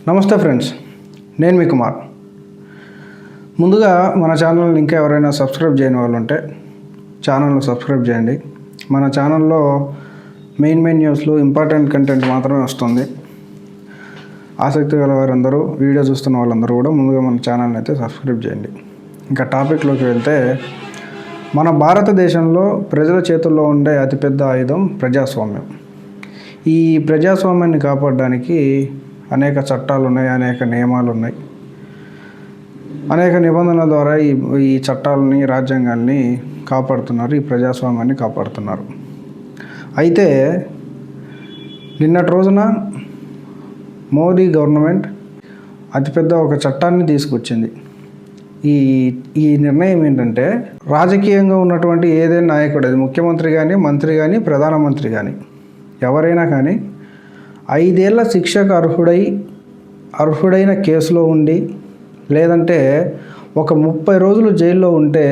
నమస్తే ఫ్రెండ్స్, నేను మీ కుమార్. ముందుగా మన ఛానల్ని ఇంకా ఎవరైనా సబ్స్క్రైబ్ చేయని వాళ్ళు ఉంటే ఛానల్ని సబ్స్క్రైబ్ చేయండి. మన ఛానల్లో మెయిన్ న్యూస్లు, ఇంపార్టెంట్ కంటెంట్ మాత్రమే వస్తుంది. ఆసక్తి గల వారందరూ, వీడియో చూస్తున్న వాళ్ళందరూ కూడా ముందుగా మన ఛానల్ని అయితే సబ్స్క్రైబ్ చేయండి. ఇంకా టాపిక్లోకి వెళ్తే, మన భారతదేశంలో ప్రజల చేతుల్లో ఉండే అతిపెద్ద ఆయుధం ప్రజాస్వామ్యం. ఈ ప్రజాస్వామ్యాన్ని కాపాడడానికి అనేక చట్టాలు ఉన్నాయి, అనేక నియమాలు ఉన్నాయి, అనేక నిబంధనల ద్వారా ఈ చట్టాలని, రాజ్యాంగాల్ని కాపాడుతున్నారు, ఈ ప్రజాస్వామ్యాన్ని కాపాడుతున్నారు. అయితే నిన్నటి రోజున మోదీ గవర్నమెంట్ అతిపెద్ద ఒక చట్టాన్ని తీసుకొచ్చింది. ఈ నిర్ణయం ఏంటంటే, రాజకీయంగా ఉన్నటువంటి ఏదైనా నాయకుడు, అది ముఖ్యమంత్రి కానీ, మంత్రి కానీ, ప్రధానమంత్రి కానీ, ఎవరైనా కానీ 5 ఏళ్ల శిక్షకు అర్హుడైన కేసులో ఉండి, లేదంటే ఒక 30 రోజులు జైల్లో ఉంటే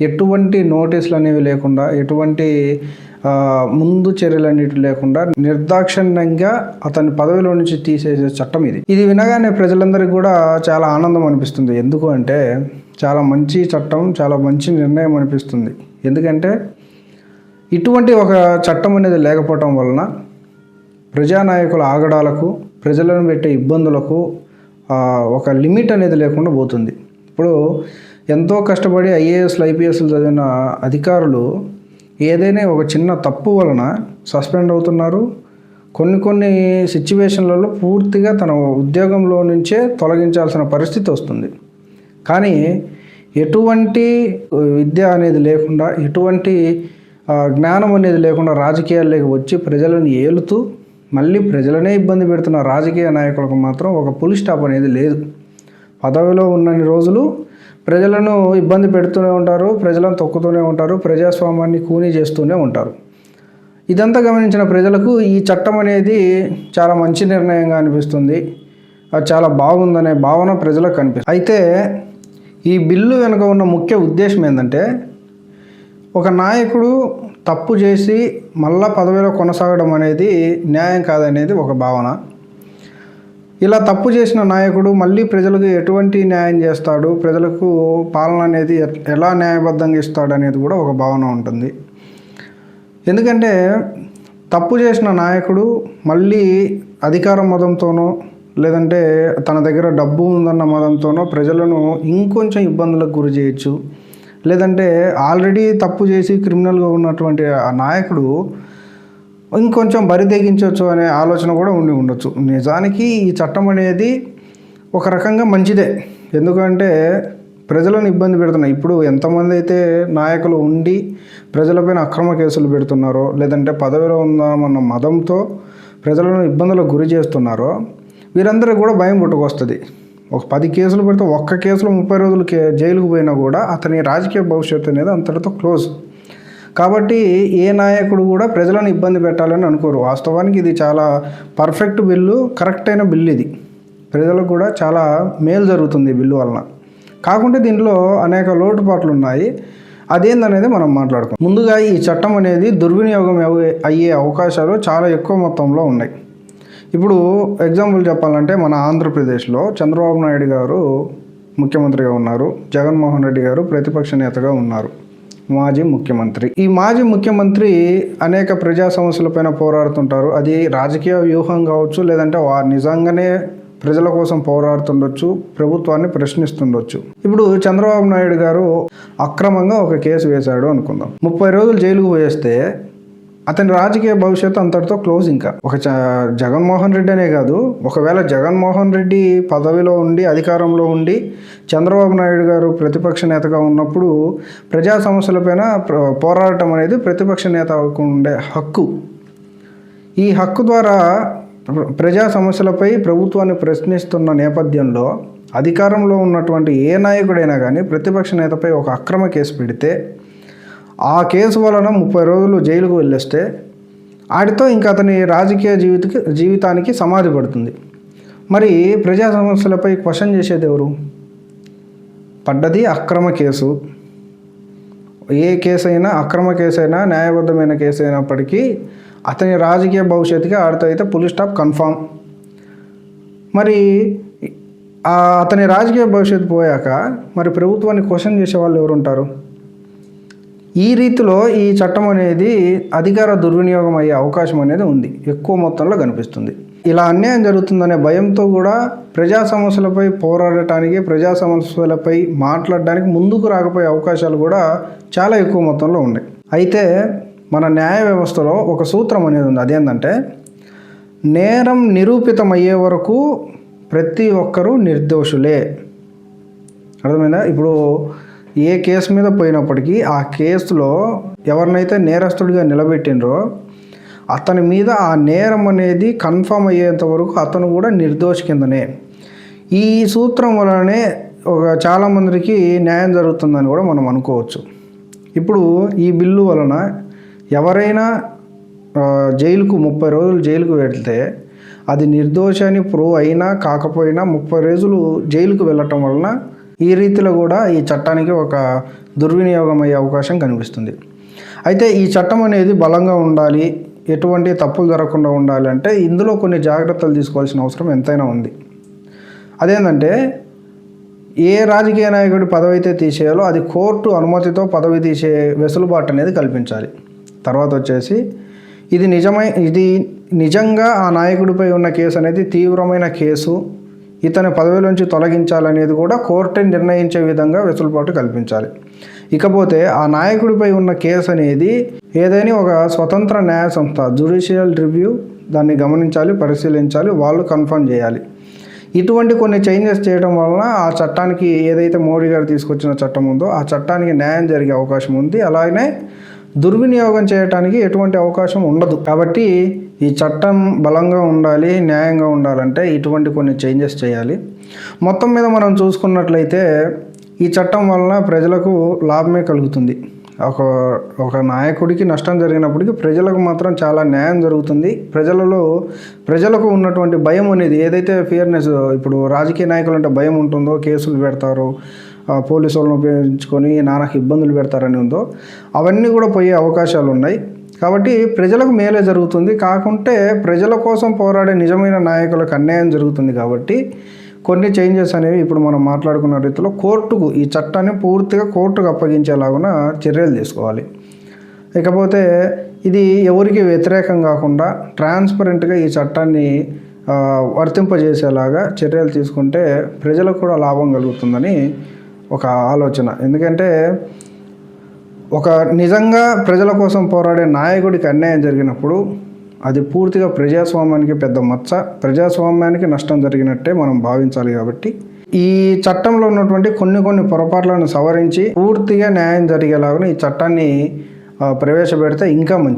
ఎటువంటి నోటీసులు అనేవి లేకుండా, ఎటువంటి ముందు చర్యలన్నిటి లేకుండా నిర్దాక్షిణ్యంగా అతని పదవిలో నుంచి తీసేసే చట్టం ఇది. ఇది వినగానే ప్రజలందరికీ కూడా చాలా ఆనందం అనిపిస్తుంది. ఎందుకు అంటే, చాలా మంచి చట్టం, చాలా మంచి నిర్ణయం అనిపిస్తుంది. ఎందుకంటే ఇటువంటి ఒక చట్టం అనేది లేకపోవటం వలన ప్రజానాయకుల ఆగడాలకు, ప్రజలను పెట్టే ఇబ్బందులకు ఒక లిమిట్ అనేది లేకుండా పోతుంది. ఇప్పుడు ఎంతో కష్టపడి ఐఏఎస్లు, ఐపీఎస్లు చదివిన అధికారులు ఏదైనా ఒక చిన్న తప్పు వలన సస్పెండ్ అవుతున్నారు. కొన్ని సిచ్యువేషన్లలో పూర్తిగా తన ఉద్యోగంలో నుంచే తొలగించాల్సిన పరిస్థితి వస్తుంది. కానీ ఎటువంటి విద్య అనేది లేకుండా, ఎటువంటి జ్ఞానం అనేది లేకుండా రాజకీయాల్లోకి వచ్చి ప్రజలను ఏలుతూ మళ్ళీ ప్రజలనే ఇబ్బంది పెడుతున్న రాజకీయ నాయకులకు మాత్రం ఒక పులి స్టాప్ అనేది లేదు. పదవిలో ఉన్నన్ని రోజులు ప్రజలను ఇబ్బంది పెడుతూనే ఉంటారు, ప్రజలను తొక్కుతూనే ఉంటారు, ప్రజాస్వామ్యాన్ని కూనీ చేస్తూనే ఉంటారు. ఇదంతా గమనించిన ప్రజలకు ఈ చట్టం అనేది చాలా మంచి నిర్ణయంగా అనిపిస్తుంది. అది చాలా బాగుందనే భావన ప్రజలకు కనిపిస్తుంది. అయితే ఈ బిల్లు వెనుక ఉన్న ముఖ్య ఉద్దేశం ఏంటంటే, ఒక నాయకుడు తప్పు చేసి మళ్ళా పదవిలో కొనసాగడం అనేది న్యాయం కాదనేది ఒక భావన. ఇలా తప్పు చేసిన నాయకుడు మళ్ళీ ప్రజలకు ఎటువంటి న్యాయం చేస్తాడు, ప్రజలకు పాలన అనేది ఎలా న్యాయబద్ధంగా ఇస్తాడు అనేది కూడా ఒక భావన ఉంటుంది. ఎందుకంటే తప్పు చేసిన నాయకుడు మళ్ళీ అధికార మదంతోనో, లేదంటే తన దగ్గర డబ్బు ఉందన్న మదంతోనో ప్రజలను ఇంకొంచెం ఇబ్బందులకు గురి చేయొచ్చు. లేదంటే ఆల్రెడీ తప్పు చేసి క్రిమినల్గా ఉన్నటువంటి ఆ నాయకుడు ఇంకొంచెం బరి తెగించవచ్చు అనే ఆలోచన కూడా ఉండొచ్చు. నిజానికి ఈ చట్టం అనేది ఒక రకంగా మంచిదే. ఎందుకంటే ప్రజలను ఇబ్బంది పెడుతున్నాయి. ఇప్పుడు ఎంతమంది అయితే నాయకులు ఉండి ప్రజలపైన అక్రమ కేసులు పెడుతున్నారో, లేదంటే పదవిలో ఉందామన్న మదంతో ప్రజలను ఇబ్బందులకు గురి చేస్తున్నారో, వీరందరికీ కూడా భయం పుట్టుకొస్తుంది. ఒక 10 కేసులు పెడితే ఒక్క కేసులో 30 రోజులు జైలుకు పోయినా కూడా అతని రాజకీయ భవిష్యత్తు అనేది అంతటితో క్లోజ్. కాబట్టి ఏ నాయకుడు కూడా ప్రజలను ఇబ్బంది పెట్టాలని అనుకోరు. వాస్తవానికి ఇది చాలా పర్ఫెక్ట్ బిల్లు, కరెక్ట్ అయిన బిల్లు ఇది. ప్రజలకు కూడా చాలా మేలు జరుగుతుంది ఈ బిల్లు వలన. కాకుంటే దీంట్లో అనేక లోటుపాట్లు ఉన్నాయి. అదేందనేది మనం మాట్లాడుకుందాం. ముందుగా ఈ చట్టం అనేది దుర్వినియోగం అయ్యే అవకాశాలు చాలా ఎక్కువ మొత్తంలో ఉన్నాయి. ఇప్పుడు ఎగ్జాంపుల్ చెప్పాలంటే, మన ఆంధ్రప్రదేశ్లో చంద్రబాబు నాయుడు గారు ముఖ్యమంత్రిగా ఉన్నారు, జగన్మోహన్ రెడ్డి గారు ప్రతిపక్ష నేతగా ఉన్నారు, మాజీ ముఖ్యమంత్రి. ఈ మాజీ ముఖ్యమంత్రి అనేక ప్రజా సమస్యలపైన పోరాడుతుంటారు. అది రాజకీయ వ్యూహం కావచ్చు, లేదంటే వారు నిజంగానే ప్రజల కోసం పోరాడుతుండొచ్చు, ప్రభుత్వాన్ని ప్రశ్నిస్తుండొచ్చు. ఇప్పుడు చంద్రబాబు నాయుడు గారు అక్రమంగా ఒక కేసు వేశాడు అనుకుందాం. 30 రోజులు జైలుకు పోయేస్తే అతని రాజకీయ భవిష్యత్తు అంతటితో క్లోజ్. ఇంకా ఒక జగన్మోహన్ రెడ్డి అనే కాదు, ఒకవేళ జగన్మోహన్ రెడ్డి పదవిలో ఉండి, అధికారంలో ఉండి, చంద్రబాబు నాయుడు గారు ప్రతిపక్ష నేతగా ఉన్నప్పుడు ప్రజా సమస్యలపైన పోరాడటం అనేది ప్రతిపక్ష నేతకు ఉండే హక్కు. ఈ హక్కు ద్వారా ప్రజా సమస్యలపై ప్రభుత్వాన్ని ప్రశ్నిస్తున్న నేపథ్యంలో అధికారంలో ఉన్నటువంటి ఏ నాయకుడైనా కానీ ప్రతిపక్ష నేతపై ఒక అక్రమ కేసు పెడితే, ఆ కేసు వలన 30 రోజులు జైలుకు వెళ్ళేస్తే ఆడితో ఇంకా అతని రాజకీయ జీవితానికి సమాధి పడుతుంది. మరి ప్రజా సమస్యలపై క్వశ్చన్ చేసేది ఎవరు? పడ్డది అక్రమ కేసు. ఏ కేసు అయినా, అక్రమ కేసు అయినా, న్యాయబద్ధమైన కేసు అయినప్పటికీ అతని రాజకీయ భవిష్యత్తుకి ఆడితో అయితే పులి స్టాప్ కన్ఫామ్. మరి అతని రాజకీయ భవిష్యత్తు పోయాక మరి ప్రభుత్వాన్ని క్వశ్చన్ చేసే వాళ్ళు ఎవరు ఉంటారు? ఈ రీతిలో ఈ చట్టం అనేది అధికార దుర్వినియోగం అయ్యే అవకాశం అనేది ఉంది, ఎక్కువ మొత్తంలో కనిపిస్తుంది. ఇలా అన్యాయం జరుగుతుందనే భయంతో కూడా ప్రజా సమస్యలపై పోరాడటానికి, ప్రజా సమస్యలపై మాట్లాడడానికి ముందుకు రాకపోయే అవకాశాలు కూడా చాలా ఎక్కువ మొత్తంలో ఉన్నాయి. అయితే మన న్యాయ వ్యవస్థలో ఒక సూత్రం అనేది ఉంది. అదేంటంటే, నేరం నిరూపితమయ్యే వరకు ప్రతి ఒక్కరూ నిర్దోషులే. అర్థమైందా? ఇప్పుడు ఏ కేసు మీద పోయినప్పటికీ ఆ కేసులో ఎవరినైతే నేరస్తుడిగా నిలబెట్టినరో అతని మీద ఆ నేరం అనేది కన్ఫర్మ్ అయ్యేంత వరకు అతను కూడా నిర్దోషి కిందనే. ఈ సూత్రం వలనే చాలామందికి న్యాయం జరుగుతుందని కూడా మనం అనుకోవచ్చు. ఇప్పుడు ఈ బిల్లు వలన ఎవరైనా జైలుకు 30 రోజులు జైలుకు వెళ్తే అది నిర్దోషి అని ప్రూవ్ అయినా కాకపోయినా 30 రోజులు జైలుకు వెళ్ళటం వలన ఈ రీతిలో కూడా ఈ చట్టానికి ఒక దుర్వినియోగం అయ్యే అవకాశం కనిపిస్తుంది. అయితే ఈ చట్టం అనేది బలంగా ఉండాలి, ఎటువంటి తప్పులు జరగకుండా ఉండాలి అంటే ఇందులో కొన్ని జాగ్రత్తలు తీసుకోవాల్సిన అవసరం ఎంతైనా ఉంది. అదేంటంటే, ఏ రాజకీయ నాయకుడి పదవి అయితే తీసేయాలో అది కోర్టు అనుమతితో పదవి తీసే వెసులుబాటు అనేది కల్పించాలి. తర్వాత వచ్చేసి ఇది నిజంగా ఆ నాయకుడిపై ఉన్న కేసు అనేది తీవ్రమైన కేసు, ఇతని పదవిలోంచి తొలగించాలనేది కూడా కోర్టే నిర్ణయించే విధంగా వెసులుబాటు కల్పించాలి. ఇకపోతే ఆ నాయకుడిపై ఉన్న కేసు అనేది ఏదైనా ఒక స్వతంత్ర న్యాయ సంస్థ జ్యుడిషియల్ రివ్యూ దాన్ని గమనించాలి, పరిశీలించాలి, వాళ్ళు కన్ఫర్మ్ చేయాలి. ఇటువంటి కొన్ని చేంజెస్ చేయడం వలన ఆ చట్టానికి, ఏదైతే మోడీ గారు తీసుకొచ్చిన చట్టం ఉందో ఆ చట్టానికి న్యాయం జరిగే అవకాశం ఉంది. అలాగనే దుర్వినియోగం చేయడానికి ఎటువంటి అవకాశం ఉండదు. కాబట్టి ఈ చట్టం బలంగా ఉండాలి, న్యాయంగా ఉండాలంటే ఇటువంటి కొన్ని చేంజెస్ చేయాలి. మొత్తం మీద మనం చూసుకున్నట్లయితే ఈ చట్టం వలన ప్రజలకు లాభమే కలుగుతుంది. ఒక నాయకుడికి నష్టం జరిగినప్పటికీ ప్రజలకు మాత్రం చాలా న్యాయం జరుగుతుంది. ప్రజలకు ఉన్నటువంటి భయం అనేది, ఏదైతే ఫియర్నెస్, ఇప్పుడు రాజకీయ నాయకులు అంటే భయం ఉంటుందో, కేసులు పెడతారు, పోలీసు వాళ్ళని ఉపయోగించుకొని నానాకు ఇబ్బందులు పెడతారని ఉందో అవన్నీ కూడా పోయే అవకాశాలు ఉన్నాయి. కాబట్టి ప్రజలకు మేలే జరుగుతుంది. కాకుంటే ప్రజల కోసం పోరాడే నిజమైన నాయకులకు అన్యాయం జరుగుతుంది. కాబట్టి కొన్ని చేంజెస్ అనేవి ఇప్పుడు మనం మాట్లాడుకున్న రీతిలో కోర్టుకు, ఈ చట్టాన్ని పూర్తిగా కోర్టుకు అప్పగించేలాగున చర్యలు తీసుకోవాలి. ఇకపోతే ఇది ఎవరికి వ్యతిరేకం కాకుండా ట్రాన్స్పరెంట్గా ఈ చట్టాన్ని వర్తింపజేసేలాగా చర్యలు తీసుకుంటే ప్రజలకు కూడా లాభం కలుగుతుందని ఒక ఆలోచన. ఎందుకంటే ఒక నిజంగా ప్రజల కోసం పోరాడే నాయకుడికి అన్యాయం జరిగినప్పుడు అది పూర్తిగా ప్రజాస్వామ్యానికి పెద్ద మచ్చ, ప్రజాస్వామ్యానికి నష్టం జరిగినట్టే మనం భావించాలి. కాబట్టి ఈ చట్టంలో ఉన్నటువంటి కొన్ని పొరపాట్లను సవరించి పూర్తిగా న్యాయం జరిగేలాగా ఈ చట్టాన్ని ప్రవేశపెడితే ఇంకా మంచిది.